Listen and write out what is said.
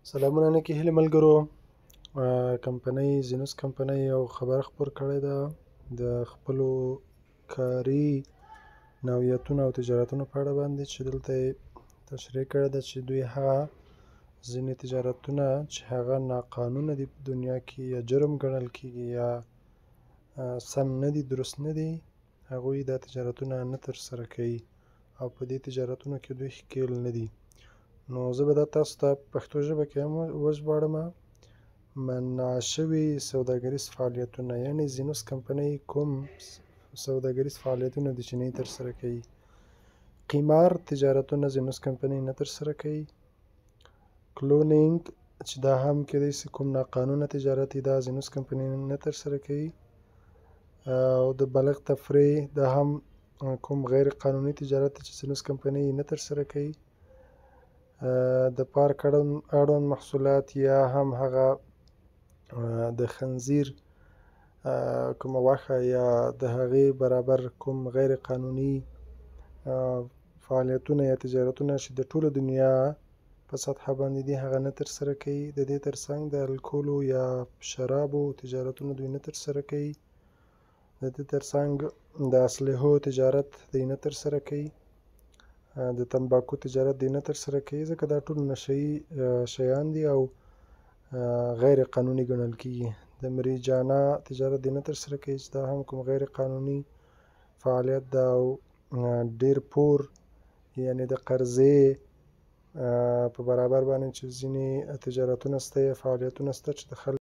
سلامونه نیکې هیلې ملګرو. کمپنۍ زینوس کمپنۍ یو خبر خپور کړی ده د خپلو کاري نوعیتونو او تجارتونو په اړه باندې، چې دلته یې تشریح کړې ده چې دوی هغه ځینې تجارتونه چې هغه ناقانونه دي په دنیا کې یا جرم ګڼل کېږي یا سم نه دي، درست نه دي، هغوی دا تجارتونه نه ترسره کوي او په دې تجارتونو کې دوی ښکېل نه دي. نو زه به دا تاسو ته په پښتو ژبه کې هم وژباړم. منع شوي سوداګریز فعالیتونه، یعنې زینوس کمپنۍ کوم سوداګریز فعالیتونه دي چې نه یې ترسره کوي. قمار تجارتونه زینوس کمپنۍ نه ترسره کوي. کلونینګ چې دا هم کېدای شي کوم ناقانونه تجارت دی، دا زینوس کمپنۍ نه ترسره کوي. او د بلغ تفریح دا هم کوم غیر قانوني تجارت دی چې زینوس کمپنۍ نه ترسره کوي. د پارک اړوند محصولات یا هم هغه د خنزیر کومه غوښه یا د هغې برابر کوم غیر قانوني فعالیتونه یا تجارتونه چې د ټوله دنیا په سطحه باندې دي، هغه نه ترسره کوي. د دې ترڅنګ د الکولو یا شرابو تجارتونه دوی نه ترسره کوي. د دې ترڅنګ د اسلحو تجارت دوی نه ترسره کوي. د تنباکو تجارت دوی نه ترسره کوي، ځکه دا ټول نشهیي شیان دي او غیر قانوني ګڼل کېږي. د مریجانا تجارت دوی نه ترسره کوي، چې دا هم کوم غیر قانوني فعالیت ده او ډېر پور، یعنې د قرضې په برابر باندې چې ځینې تجارتونه شته یا فعالیتونه شته چې د خلکو